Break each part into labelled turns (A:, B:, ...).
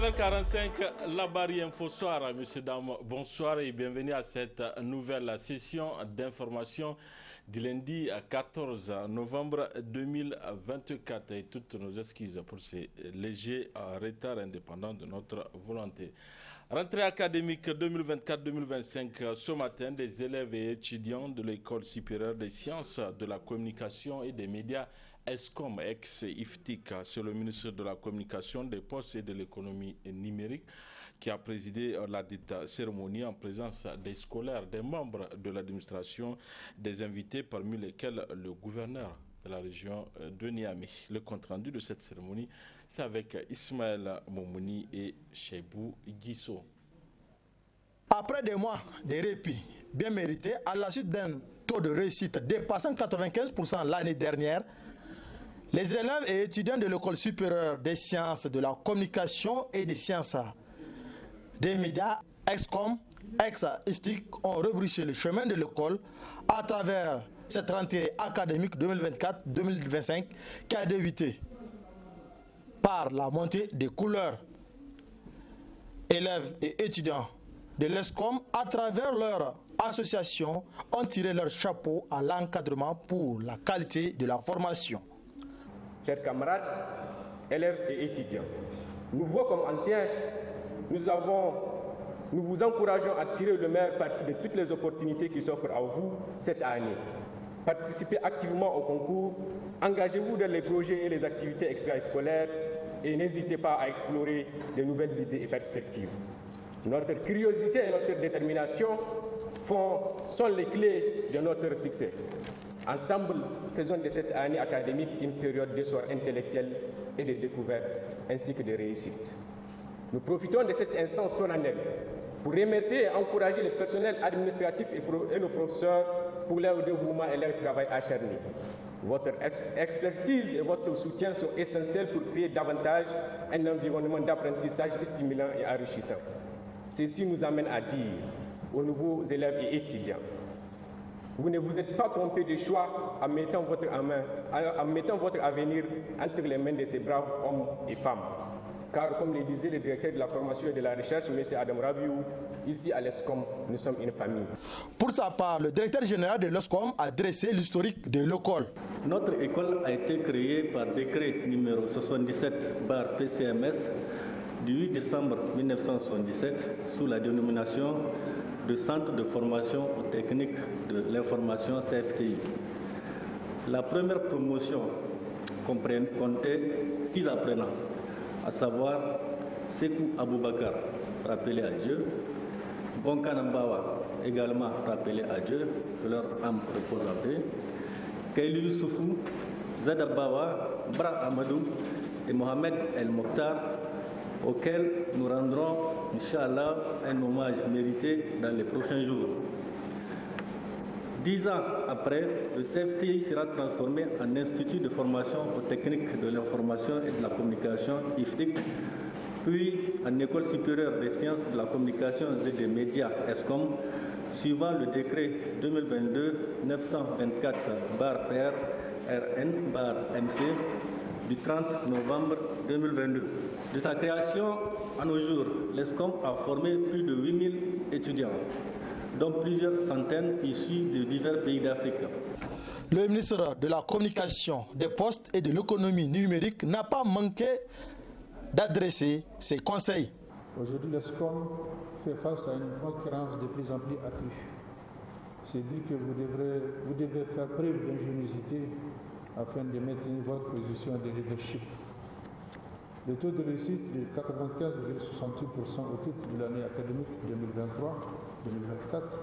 A: 19h45, la barrière Info Soir, messieurs, dames, bonsoir et bienvenue à cette nouvelle session d'information du lundi 14 novembre 2024. Et toutes nos excuses pour ces légers retards indépendants de notre volonté. Rentrée académique 2024-2025, ce matin, des élèves et étudiants de l'École supérieure des sciences de la communication et des médias ESCOM, ex-IFTIC, c'est le ministre de la Communication, des Postes et de l'économie numérique qui a présidé la dite cérémonie en présence des scolaires, des membres de l'administration, des invités parmi lesquels le gouverneur de la région de Niamey. Le compte-rendu de cette cérémonie, c'est avec Ismaël Momouni et Cheibou Guisso.
B: Après des mois de répit bien mérités, à la suite d'un taux de réussite dépassant 95% l'année dernière, les élèves et étudiants de l'École supérieure des sciences de la communication et des sciences des médias, ESCOM, ex-IFTIC, ont rebroussé le chemin de l'école à travers cette rentrée académique 2024-2025 qui a débuté par la montée des couleurs. Élèves et étudiants de l'ESCOM, à travers leur association, ont tiré leur chapeau à l'encadrement pour la qualité de la formation.
C: Chers camarades, élèves et étudiants, nouveaux comme anciens, nous vous encourageons à tirer le meilleur parti de toutes les opportunités qui s'offrent à vous cette année. Participez activement au concours, engagez-vous dans les projets et les activités extrascolaires et n'hésitez pas à explorer de nouvelles idées et perspectives. Notre curiosité et notre détermination sont les clés de notre succès. Ensemble, faisons de cette année académique une période d'essor intellectuel et de découverte, ainsi que de réussite. Nous profitons de cette instance solennelle pour remercier et encourager le personnel administratif et nos professeurs pour leur dévouement et leur travail acharné. Votre expertise et votre soutien sont essentiels pour créer davantage un environnement d'apprentissage stimulant et enrichissant. Ceci nous amène à dire aux nouveaux élèves et étudiants: vous ne vous êtes pas trompé de choix en mettant votre avenir entre les mains de ces braves hommes et femmes. Car, comme le disait le directeur de la formation et de la recherche, M. Adam Rabiou, ici à l'ESCOM, nous sommes une famille.
B: Pour sa part, le directeur général de l'ESCOM a dressé l'historique de l'école.
D: Notre école a été créée par décret numéro 77/PCMS du 8 décembre 1977 sous la dénomination de Centre de formation aux techniques de l'information CFTI. La première promotion comptait 6 apprenants, à savoir Sekou Aboubakar, rappelé à Dieu, Bonkan Mbawa, également rappelé à Dieu, que leur âme repose en paix, Kailou Youssoufou, Zada Bawa, Bra Amadou et Mohamed El Mokhtar, auxquels nous rendrons, Inch'Allah, un hommage mérité dans les prochains jours. 10 ans après, le CFTI sera transformé en Institut de formation aux techniques de l'information et de la communication, IFTIC, puis en École supérieure des sciences de la communication et des médias, ESCOM, suivant le décret 2022-924/PR-RN/MC du 30 novembre 2022. De sa création à nos jours, l'ESCOM a formé plus de 8000 étudiants, dont plusieurs centaines issus de divers pays d'Afrique.
B: Le ministre de la Communication, des Postes et de l'économie numérique n'a pas manqué d'adresser ses conseils.
E: Aujourd'hui, l'ESCOM fait face à une concurrence de plus en plus accrue. C'est dire que vous devez faire preuve d'ingéniosité afin de maintenir votre position de leadership. Le taux de réussite de 95,68% au titre de l'année académique 2023-2024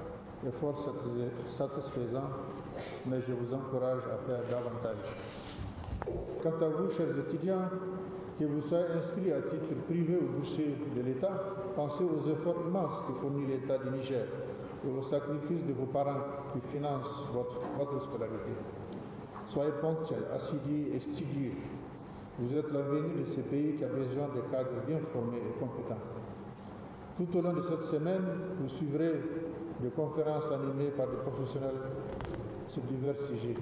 E: est fort satisfaisant, mais je vous encourage à faire davantage. Quant à vous, chers étudiants, que vous soyez inscrits à titre privé ou boursier de l'État, pensez aux efforts immenses que fournit l'État du Niger et aux sacrifices de vos parents qui financent votre scolarité. Soyez ponctuels, assidus et studieux. Vous êtes l'avenir de ce pays qui a besoin de cadres bien formés et compétents. Tout au long de cette semaine, vous suivrez des conférences animées par des professionnels sur divers sujets.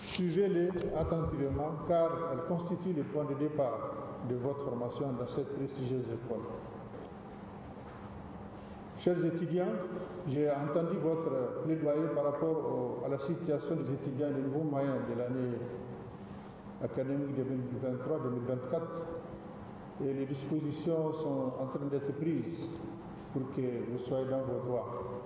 E: Suivez-les attentivement car elles constituent le point de départ de votre formation dans cette prestigieuse école. Chers étudiants, j'ai entendu votre plaidoyer par rapport à la situation des étudiants des nouveaux moyens de l'année académique 2023-2024 et les dispositions sont en train d'être prises pour que vous soyez dans vos droits.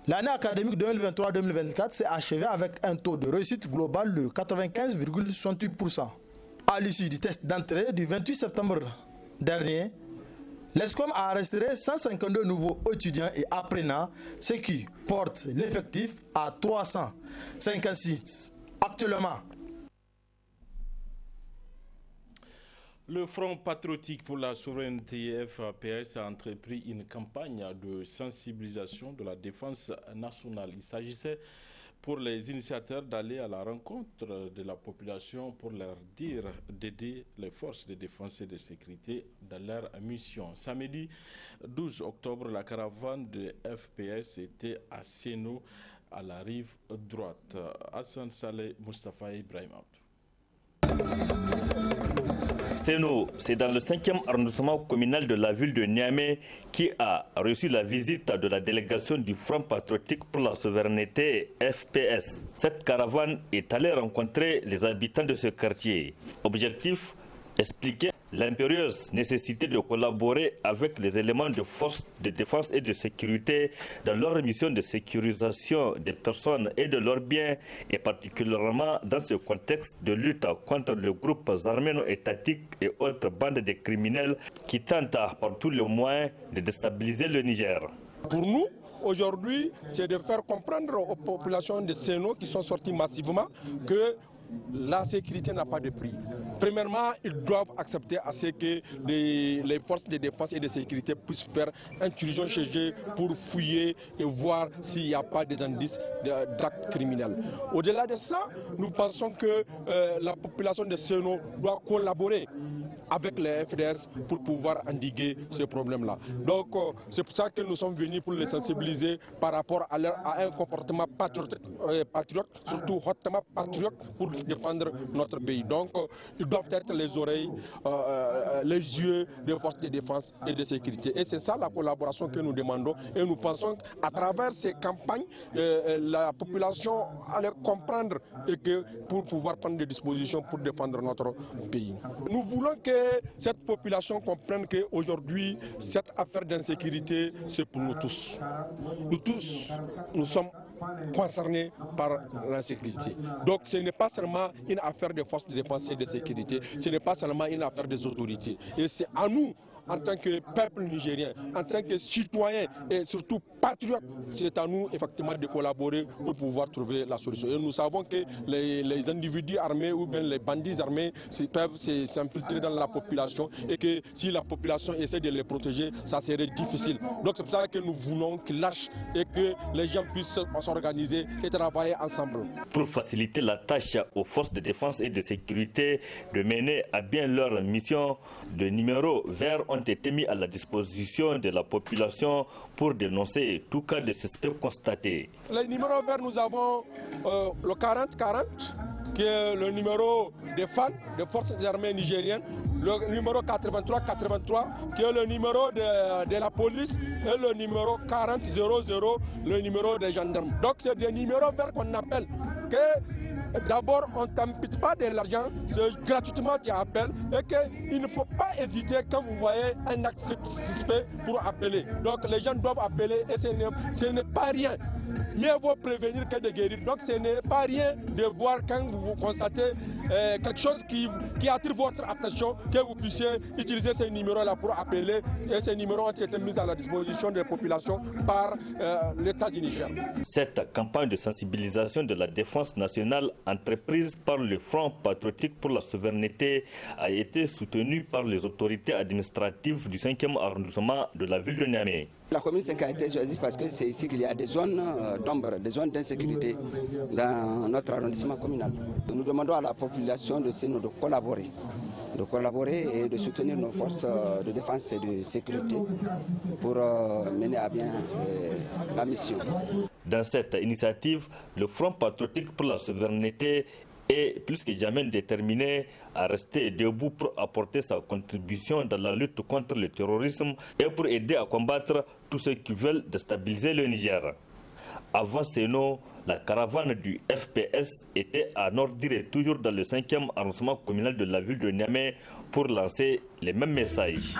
B: L'année académique 2023-2024 s'est achevée avec un taux de réussite global de 95,68%. À l'issue du test d'entrée du 28 septembre dernier, l'ESCOM a arrêté 152 nouveaux étudiants et apprenants, ce qui porte l'effectif à 356 actuellement.
A: Le Front patriotique pour la souveraineté FPS a entrepris une campagne de sensibilisation de la défense nationale. Il s'agissait pour les initiateurs d'aller à la rencontre de la population pour leur dire d'aider les forces de défense et de sécurité dans leur mission. Samedi 12 octobre, la caravane de FPS était à Seno, à la rive droite. Hassan Saleh, Mustafa Ibrahim.
F: Seno, c'est dans le 5e arrondissement communal de la ville de Niamey qui a reçu la visite de la délégation du Front patriotique pour la souveraineté FPS. Cette caravane est allée rencontrer les habitants de ce quartier. Objectif, expliquer l'impérieuse nécessité de collaborer avec les éléments de force de défense et de sécurité dans leur mission de sécurisation des personnes et de leurs biens, et particulièrement dans ce contexte de lutte contre les groupes armés non étatiques et autres bandes de criminels qui tentent par tous les moyens de déstabiliser le Niger.
C: Pour nous, aujourd'hui, c'est de faire comprendre aux populations de Seno qui sont sorties massivement que la sécurité n'a pas de prix. Premièrement, ils doivent accepter à ce que les forces de défense et de sécurité puissent faire intrusion chez eux pour fouiller et voir s'il n'y a pas des indices d'actes criminels. Au-delà de ça, nous pensons que la population de Seno doit collaborer avec les FDS pour pouvoir endiguer ce problème-là. Donc, c'est pour ça que nous sommes venus pour les sensibiliser par rapport à un comportement patriote, surtout hautement patriote, pour défendre notre pays. Donc, ils doivent être les oreilles, les yeux des forces de défense et de sécurité. Et c'est ça la collaboration que nous demandons. Et nous pensons qu'à travers ces campagnes, la population allait comprendre et que pour pouvoir prendre des dispositions pour défendre notre pays. Nous voulons que cette population comprenne qu'aujourd'hui, cette affaire d'insécurité, c'est pour nous tous. Nous tous, nous sommes concernés par l'insécurité. Donc ce n'est pas seulement une affaire des forces de défense et de sécurité, ce n'est pas seulement une affaire des autorités. Et c'est à nous, en tant que peuple nigérien, en tant que citoyen et surtout patriote, c'est à nous effectivement de collaborer pour pouvoir trouver la solution. Et nous savons que les individus armés ou bien les bandits armés peuvent s'infiltrer dans la population et que si la population essaie de les protéger, ça serait difficile. Donc c'est pour ça que nous voulons qu'ils lâchent et que les gens puissent s'organiser et travailler ensemble.
F: Pour faciliter la tâche aux forces de défense et de sécurité de mener à bien leur mission, de numéros verts ont été mis à la disposition de la population pour dénoncer tout cas de suspect constaté.
C: Les numéros verts, nous avons le 40-40, qui est le numéro des FAN, des forces armées nigériennes, le numéro 83-83, qui est le numéro de la police, et le numéro 40-00, le numéro des gendarmes. Donc c'est des numéros verts qu'on appelle que d'abord, on ne t'impute pas de l'argent, c'est gratuitement tu appelles et qu'il ne faut pas hésiter quand vous voyez un acte suspect pour appeler. Donc les gens doivent appeler et ce n'est pas rien. Mieux vaut prévenir que de guérir. Donc ce n'est pas rien de voir quand vous constatez quelque chose qui attire votre attention, que vous puissiez utiliser ces numéros-là pour appeler. Et ces numéros ont été mis à la disposition des populations par l'État du Niger.
F: Cette campagne de sensibilisation de la défense nationale entreprise par le Front patriotique pour la souveraineté a été soutenue par les autorités administratives du 5e arrondissement de la ville de Niamey.
G: La commune 5 a été choisie parce que c'est ici qu'il y a des zones d'ombre, des zones d'insécurité dans notre arrondissement communal. Nous demandons à la population de Seno de collaborer et de soutenir nos forces de défense et de sécurité pour mener à bien la mission.
F: Dans cette initiative, le Front patriotique pour la souveraineté est plus que jamais déterminé à rester debout pour apporter sa contribution dans la lutte contre le terrorisme et pour aider à combattre tous ceux qui veulent déstabiliser le Niger. Avant Seno, la caravane du FPS était à Nord-Dire, toujours dans le 5e arrondissement communal de la ville de Niamey, pour lancer les mêmes messages.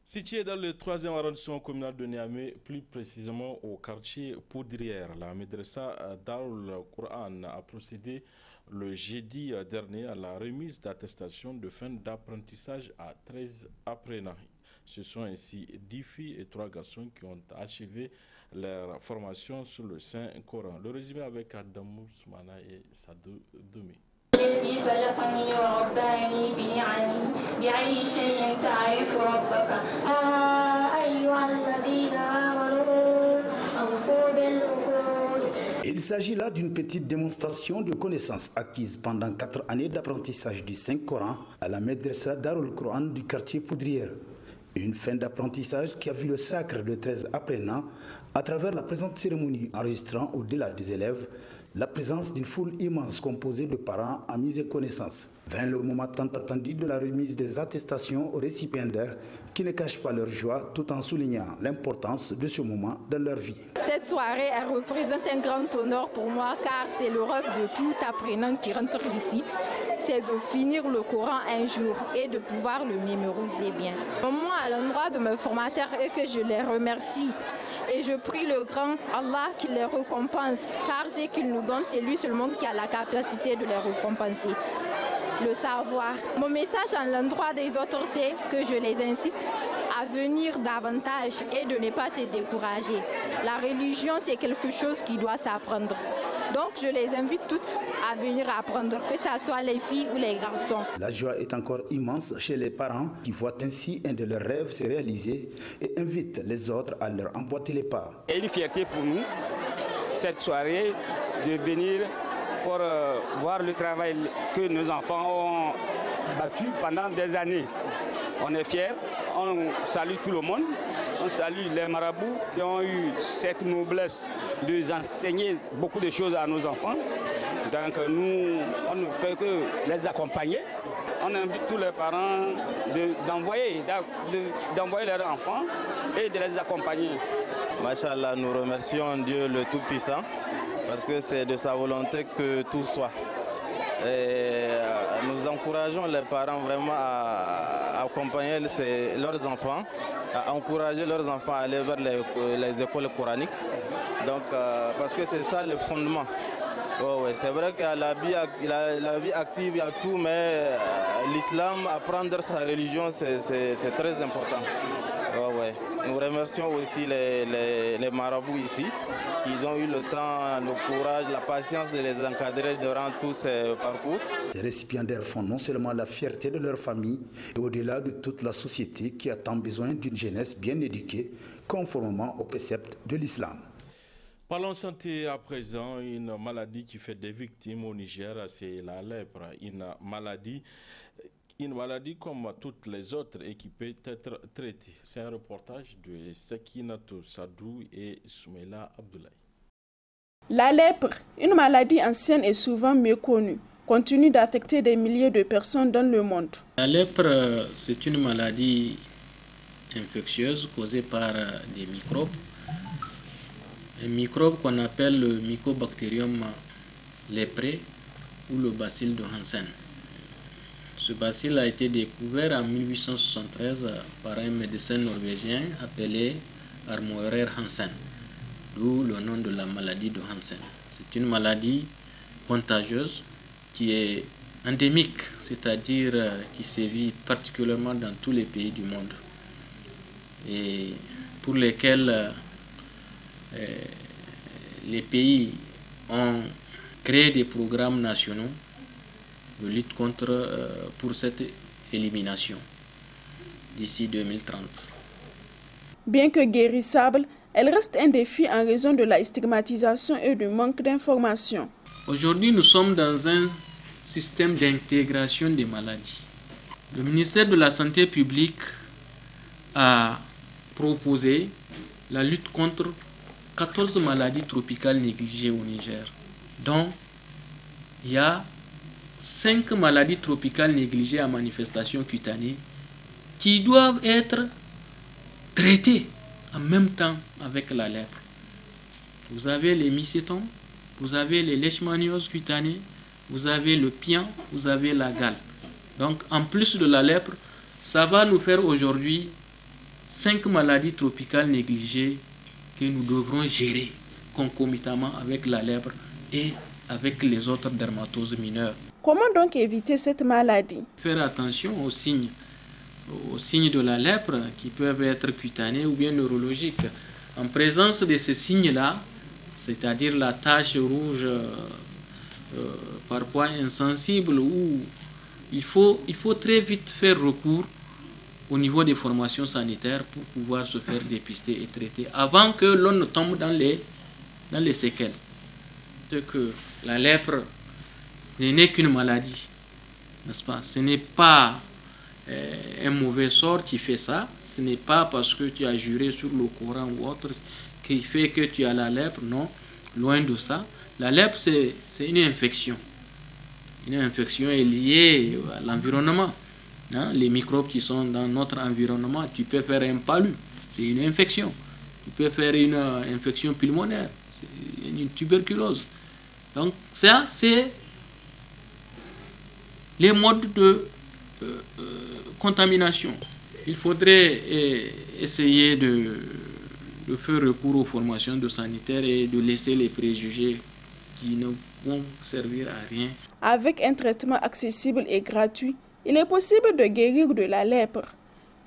A: Situé dans le 3e arrondissement communal de Niamey, plus précisément au quartier Poudrière, la Médressa Darul Quran a procédé le jeudi dernier à la remise d'attestation de fin d'apprentissage à 13 apprenants. Ce sont ainsi 10 filles et 3 garçons qui ont achevé leur formation sur le Saint-Coran. Le résumé avec Adamou Soumana et Sadou Doumi.
H: Il s'agit là d'une petite démonstration de connaissances acquises pendant 4 années d'apprentissage du Saint-Coran à la Médressa Darul Quran du quartier Poudrière. Une fin d'apprentissage qui a vu le sacre de 13 apprenants à travers la présente cérémonie enregistrant au-delà des élèves la présence d'une foule immense composée de parents, amis et connaissances. Vint le moment tant attendu de la remise des attestations aux récipiendaires qui ne cachent pas leur joie tout en soulignant l'importance de ce moment dans leur vie.
I: Cette soirée, elle représente un grand honneur pour moi car c'est le rêve de tout apprenant qui rentre ici. C'est de finir le Coran un jour et de pouvoir le mémoriser bien. Moi, à l'endroit de mes formateurs, et que je les remercie. Et je prie le grand Allah qu'il les récompense, car ce qu'il nous donne, c'est lui seulement qui a la capacité de les récompenser. Le savoir. Mon message à l'endroit des autres, c'est que je les incite à venir davantage et de ne pas se décourager. La religion, c'est quelque chose qui doit s'apprendre. Donc je les invite toutes à venir apprendre, que ce soit les filles ou les garçons.
H: La joie est encore immense chez les parents qui voient ainsi un de leurs rêves se réaliser et invitent les autres à leur emboîter les pas.
J: Et une fierté pour nous, cette soirée, de venir pour voir le travail que nos enfants ont battu pendant des années. On est fiers, on salue tout le monde, on salue les marabouts qui ont eu cette noblesse d'enseigner beaucoup de choses à nos enfants. Donc nous, on ne fait que les accompagner. On invite tous les parents d'envoyer leurs enfants et de les accompagner.
K: Machallah, nous remercions Dieu le Tout-Puissant parce que c'est de sa volonté que tout soit. Et nous encourageons les parents vraiment à accompagner leurs enfants, à encourager leurs enfants à aller vers les écoles coraniques. Donc, parce que c'est ça le fondement. Oh, ouais. C'est vrai qu'à la vie active, il y a tout, mais l'islam, apprendre sa religion, c'est très important. Oh, ouais. Nous remercions aussi les marabouts ici, qui ont eu le temps, le courage, la patience de les encadrer durant tous ces parcours.
H: Les récipiendaires font non seulement la fierté de leur famille, et au-delà de toute la société qui a tant besoin d'une jeunesse bien éduquée, conformément aux préceptes de l'islam.
A: Parlons santé à présent. Une maladie qui fait des victimes au Niger, c'est la lèpre. Une maladie comme toutes les autres et qui peut être traitée. C'est un reportage de Sekinato Sadou et Soumela Abdoulaye.
L: La lèpre, une maladie ancienne et souvent méconnue, continue d'affecter des milliers de personnes dans le monde.
M: La lèpre, c'est une maladie infectieuse causée par des microbes. Un microbe qu'on appelle le Mycobacterium lépré ou le bacille de Hansen. Ce bacille a été découvert en 1873 par un médecin norvégien appelé Armorer Hansen, d'où le nom de la maladie de Hansen. C'est une maladie contagieuse qui est endémique, c'est-à-dire qui sévit particulièrement dans tous les pays du monde et pour lesquels les pays ont créé des programmes nationaux de lutte pour cette élimination d'ici 2030.
L: Bien que guérissable, elle reste un défi en raison de la stigmatisation et du manque d'information.
M: Aujourd'hui, nous sommes dans un système d'intégration des maladies. Le ministère de la Santé publique a proposé la lutte contre 14 maladies tropicales négligées au Niger, dont il y a 5 maladies tropicales négligées à manifestation cutanée qui doivent être traitées en même temps avec la lèpre. Vous avez les mycétomes, vous avez les leishmanioses cutanées, vous avez le pian, vous avez la gale. Donc en plus de la lèpre, ça va nous faire aujourd'hui 5 maladies tropicales négligées que nous devrons gérer concomitamment avec la lèpre et avec les autres dermatoses mineures.
L: Comment donc éviter cette maladie?
M: Faire attention aux signes de la lèpre qui peuvent être cutanés ou bien neurologiques. En présence de ces signes-là, c'est-à-dire la tache rouge parfois insensible, où il faut très vite faire recours au niveau des formations sanitaires pour pouvoir se faire dépister et traiter avant que l'on ne tombe dans les séquelles. C'est que la lèpre, ce n'est qu'une maladie, n'est-ce pas? Ce n'est pas un mauvais sort qui fait ça, ce n'est pas parce que tu as juré sur le Coran ou autre qui fait que tu as la lèpre, non, loin de ça. La lèpre, c'est une infection. Une infection est liée à l'environnement. Hein? Les microbes qui sont dans notre environnement, tu peux faire un palu, c'est une infection. Tu peux faire une infection pulmonaire, c'est une tuberculose. Donc ça, c'est les modes de contamination. Il faudrait essayer de faire recours aux formations de sanitaires et de laisser les préjugés qui ne vont servir à rien.
L: Avec un traitement accessible et gratuit, il est possible de guérir de la lèpre.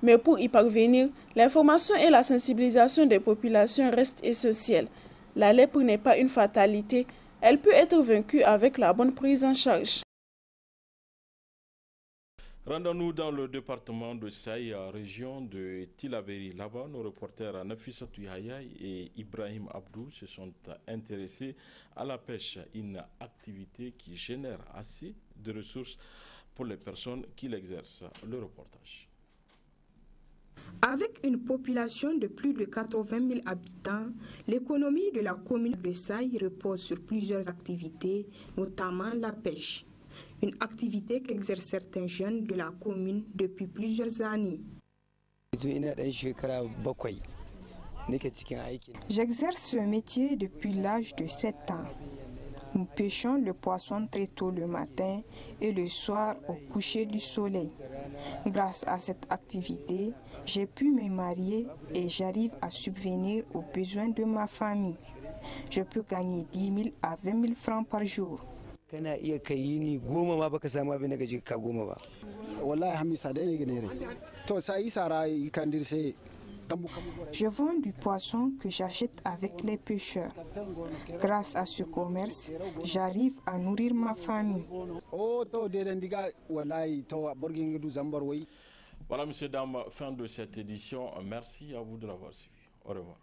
L: Mais pour y parvenir, l'information et la sensibilisation des populations restent essentielles. La lèpre n'est pas une fatalité, elle peut être vaincue avec la bonne prise en charge.
A: Rendons-nous dans le département de Saï, région de Tilaberi. Là-bas, nos reporters Nafissatou Yahayaï et Ibrahim Abdou se sont intéressés à la pêche, une activité qui génère assez de ressources pour les personnes qui l'exercent. Le reportage.
N: Avec une population de plus de 80 000 habitants, l'économie de la commune de Saï repose sur plusieurs activités, notamment la pêche. Une activité qu'exercent certains jeunes de la commune depuis plusieurs années. J'exerce ce métier depuis l'âge de 7 ans. Nous pêchons le poisson très tôt le matin et le soir au coucher du soleil. Grâce à cette activité, j'ai pu me marier et j'arrive à subvenir aux besoins de ma famille. Je peux gagner 10 000 à 20 000 francs par jour. Je vends du poisson que j'achète avec les pêcheurs. Grâce à ce commerce, j'arrive à nourrir ma famille.
A: Voilà, messieurs, dames, fin de cette édition. Merci à vous de l'avoir suivi. Au revoir.